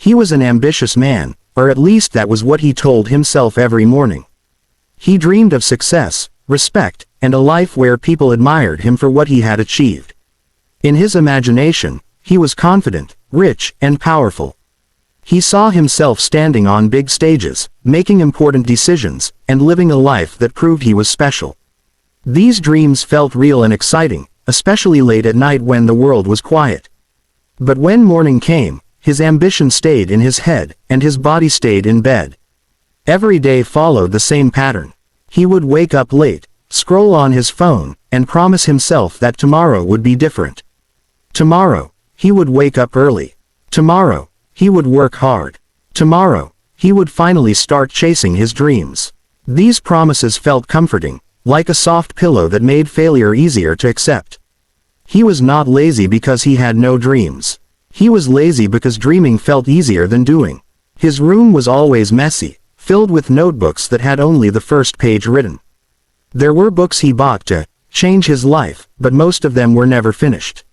He was an ambitious man, or at least that was what he told himself every morning. He dreamed of success, respect, and a life where people admired him for what he had achieved. In his imagination, he was confident, rich, and powerful. He saw himself standing on big stages, making important decisions, and living a life that proved he was special. These dreams felt real and exciting, especially late at night when the world was quiet. But when morning came, his ambition stayed in his head, and his body stayed in bed. Every day followed the same pattern. He would wake up late, scroll on his phone, and promise himself that tomorrow would be different. Tomorrow, he would wake up early. Tomorrow, he would work hard. Tomorrow, he would finally start chasing his dreams. These promises felt comforting, like a soft pillow that made failure easier to accept. He was not lazy because he had no dreams. He was lazy because dreaming felt easier than doing. His room was always messy, filled with notebooks that had only the first page written. There were books he bought to change his life, but most of them were never finished.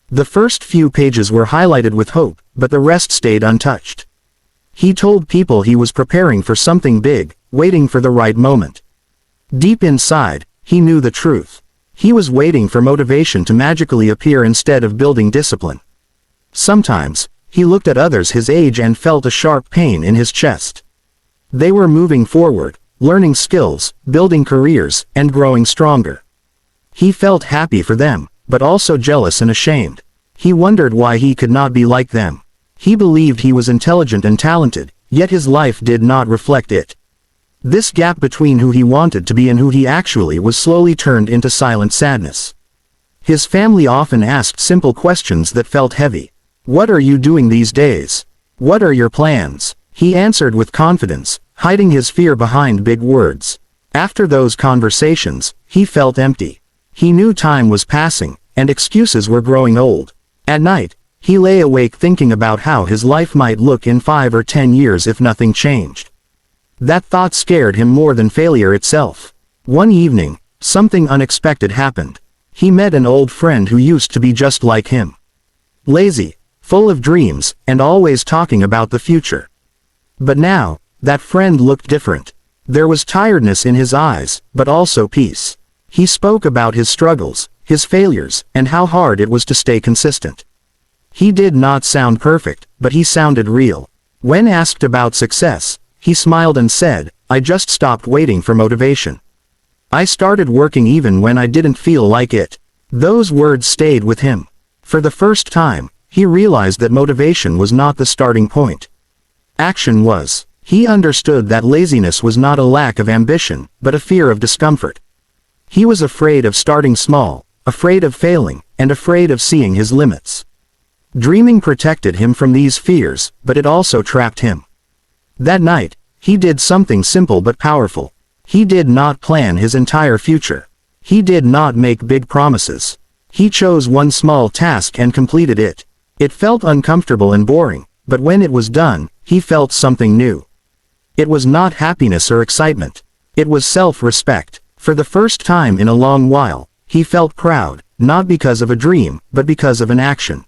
The first few pages were highlighted with hope, but the rest stayed untouched. He told people he was preparing for something big, waiting for the right moment. Deep inside, he knew the truth. He was waiting for motivation to magically appear instead of building discipline. Sometimes, he looked at others his age and felt a sharp pain in his chest. They were moving forward, learning skills, building careers, and growing stronger. He felt happy for them, but also jealous and ashamed. He wondered why he could not be like them. He believed he was intelligent and talented, yet his life did not reflect it. This gap between who he wanted to be and who he actually was slowly turned into silent sadness. His family often asked simple questions that felt heavy. "What are you doing these days? What are your plans?" He answered with confidence, hiding his fear behind big words. After those conversations, he felt empty. He knew time was passing, and excuses were growing old. At night, he lay awake thinking about how his life might look in 5 or 10 years if nothing changed. That thought scared him more than failure itself. One evening, something unexpected happened. He met an old friend who used to be just like him. Lazy, full of dreams, and always talking about the future. But now, that friend looked different. There was tiredness in his eyes, but also peace. He spoke about his struggles, his failures, and how hard it was to stay consistent. He did not sound perfect, but he sounded real. When asked about success, he smiled and said, "I just stopped waiting for motivation. I started working even when I didn't feel like it." Those words stayed with him. For the first time, he realized that motivation was not the starting point. Action was. He understood that laziness was not a lack of ambition, but a fear of discomfort. He was afraid of starting small, afraid of failing, and afraid of seeing his limits. Dreaming protected him from these fears, but it also trapped him. That night, he did something simple but powerful. He did not plan his entire future. He did not make big promises. He chose one small task and completed it. It felt uncomfortable and boring, but when it was done, he felt something new. It was not happiness or excitement. It was self-respect. For the first time in a long while, he felt proud, not because of a dream, but because of an action.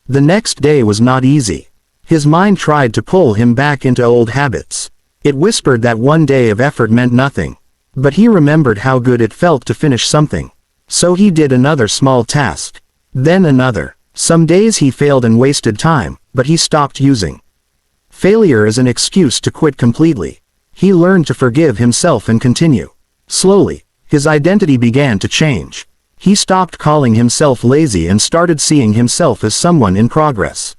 The next day was not easy. His mind tried to pull him back into old habits. It whispered that one day of effort meant nothing. But he remembered how good it felt to finish something. So he did another small task. Then another. Some days he failed and wasted time, but he stopped using failure as an excuse to quit completely. He learned to forgive himself and continue. Slowly, his identity began to change. He stopped calling himself lazy and started seeing himself as someone in progress.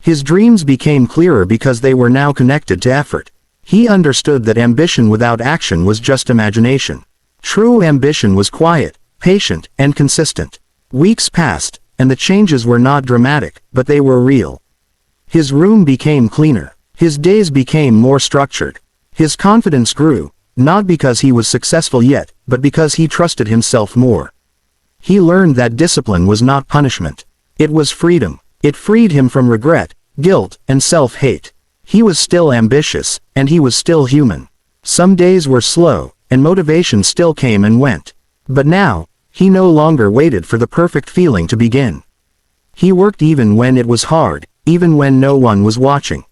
His dreams became clearer because they were now connected to effort. He understood that ambition without action was just imagination. True ambition was quiet, patient, and consistent. Weeks passed, and the changes were not dramatic, but they were real. His room became cleaner. His days became more structured. His confidence grew, not because he was successful yet, but because he trusted himself more. He learned that discipline was not punishment. It was freedom. It freed him from regret, guilt, and self-hate. He was still ambitious, and he was still human. Some days were slow, and motivation still came and went. But now, he no longer waited for the perfect feeling to begin. He worked even when it was hard, even when no one was watching.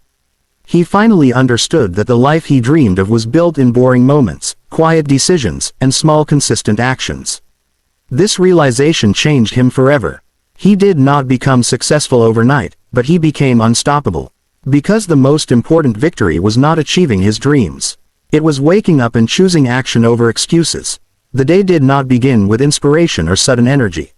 He finally understood that the life he dreamed of was built in boring moments, quiet decisions, and small consistent actions. This realization changed him forever. He did not become successful overnight, but he became unstoppable. Because the most important victory was not achieving his dreams. It was waking up and choosing action over excuses. The day did not begin with inspiration or sudden energy.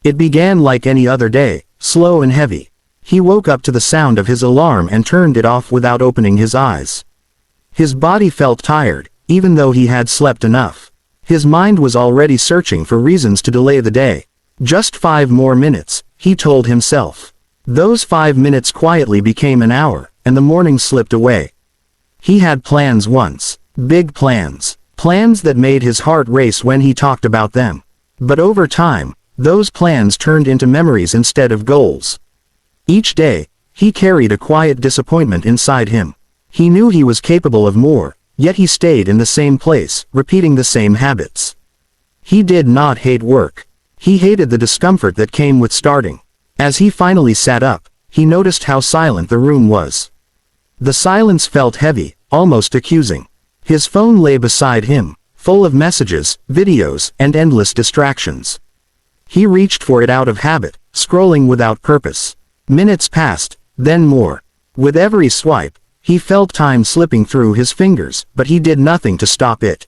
It began like any other day, slow and heavy. He woke up to the sound of his alarm and turned it off without opening his eyes. His body felt tired, even though he had slept enough. His mind was already searching for reasons to delay the day. Just 5 more minutes, he told himself. Those 5 minutes quietly became an hour, and the morning slipped away. He had plans once. Big plans. Plans that made his heart race when he talked about them. But over time, those plans turned into memories instead of goals. Each day, he carried a quiet disappointment inside him. He knew he was capable of more, yet he stayed in the same place, repeating the same habits. He did not hate work. He hated the discomfort that came with starting. As he finally sat up, he noticed how silent the room was. The silence felt heavy, almost accusing. His phone lay beside him, full of messages, videos, and endless distractions. He reached for it out of habit, scrolling without purpose. Minutes passed, then more. With every swipe, he felt time slipping through his fingers, but he did nothing to stop it.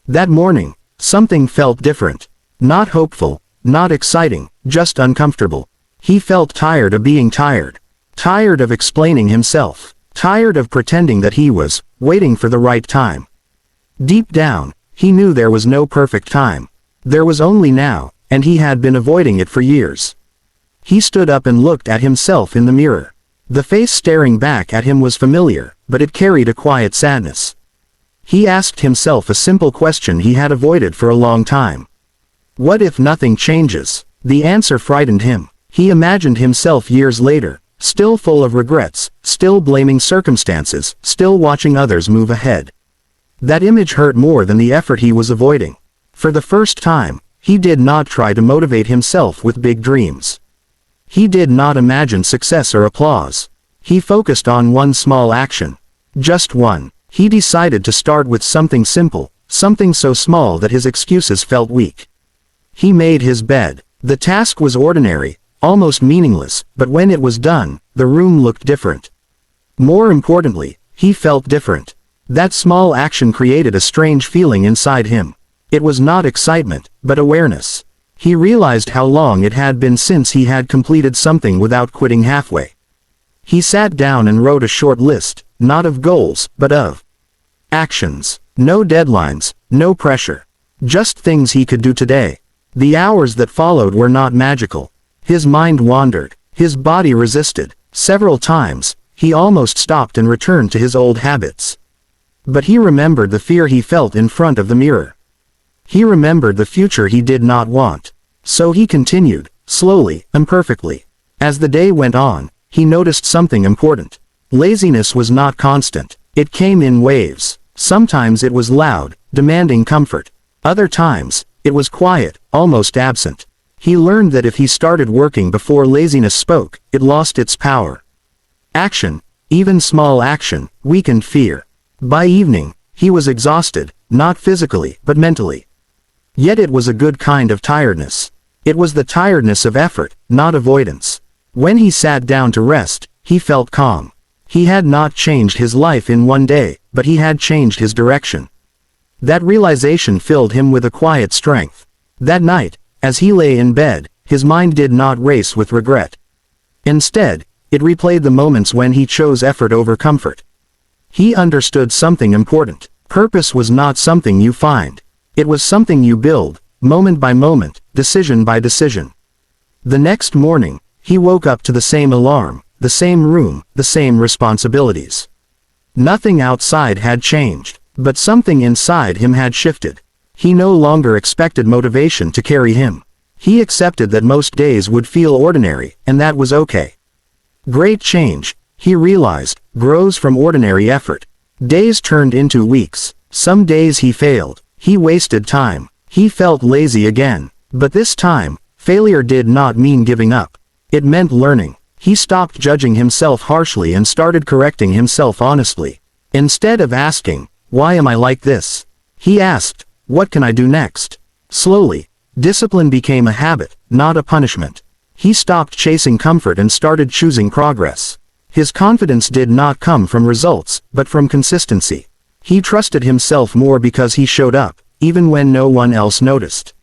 That morning, something felt different. Not hopeful, not exciting, just uncomfortable. He felt tired of being tired. Tired of explaining himself. Tired of pretending that he was waiting for the right time. Deep down, he knew there was no perfect time. There was only now, and he had been avoiding it for years. He stood up and looked at himself in the mirror. The face staring back at him was familiar, but it carried a quiet sadness. He asked himself a simple question he had avoided for a long time. What if nothing changes? The answer frightened him. He imagined himself years later, still full of regrets, still blaming circumstances, still watching others move ahead. That image hurt more than the effort he was avoiding. For the first time, he did not try to motivate himself with big dreams. He did not imagine success or applause. He focused on one small action. Just one. He decided to start with something simple, something so small that his excuses felt weak. He made his bed. The task was ordinary, almost meaningless, but when it was done, the room looked different. More importantly, he felt different. That small action created a strange feeling inside him. It was not excitement, but awareness. He realized how long it had been since he had completed something without quitting halfway. He sat down and wrote a short list, not of goals, but of actions. No deadlines, no pressure. Just things he could do today. The hours that followed were not magical. His mind wandered. His body resisted. Several times, he almost stopped and returned to his old habits. But he remembered the fear he felt in front of the mirror. He remembered the future he did not want. So he continued, slowly, imperfectly. As the day went on, he noticed something important. Laziness was not constant. It came in waves. Sometimes it was loud, demanding comfort. Other times, it was quiet, almost absent. He learned that if he started working before laziness spoke, it lost its power. Action, even small action, weakened fear. By evening, he was exhausted, not physically, but mentally. Yet it was a good kind of tiredness. It was the tiredness of effort, not avoidance. When he sat down to rest, he felt calm. He had not changed his life in one day, but he had changed his direction. That realization filled him with a quiet strength. That night, as he lay in bed, his mind did not race with regret. Instead, it replayed the moments when he chose effort over comfort. He understood something important. Purpose was not something you find. It was something you build, moment by moment, decision by decision. The next morning, he woke up to the same alarm, the same room, the same responsibilities. Nothing outside had changed, but something inside him had shifted. He no longer expected motivation to carry him. He accepted that most days would feel ordinary, and that was okay. Great change, he realized, grows from ordinary effort. Days turned into weeks. Some days he failed. He wasted time. He felt lazy again. But this time, failure did not mean giving up. It meant learning. He stopped judging himself harshly and started correcting himself honestly. Instead of asking, "Why am I like this?" he asked, "What can I do next?" Slowly, discipline became a habit, not a punishment. He stopped chasing comfort and started choosing progress. His confidence did not come from results, but from consistency. He trusted himself more because he showed up, even when no one else noticed.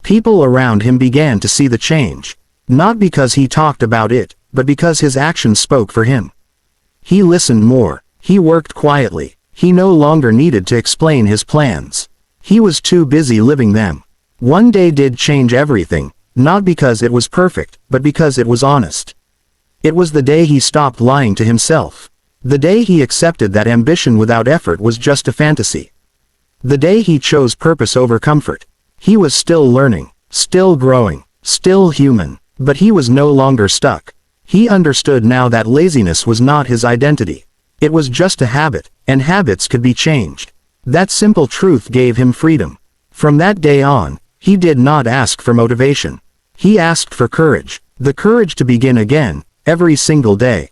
People around him began to see the change. Not because he talked about it, but because his actions spoke for him. He listened more. He worked quietly. He no longer needed to explain his plans. He was too busy living them. One day did change everything, not because it was perfect, but because it was honest. It was the day he stopped lying to himself. The day he accepted that ambition without effort was just a fantasy. The day he chose purpose over comfort. He was still learning, still growing, still human, but he was no longer stuck. He understood now that laziness was not his identity. It was just a habit, and habits could be changed. That simple truth gave him freedom. From that day on, he did not ask for motivation. He asked for courage, the courage to begin again, every single day.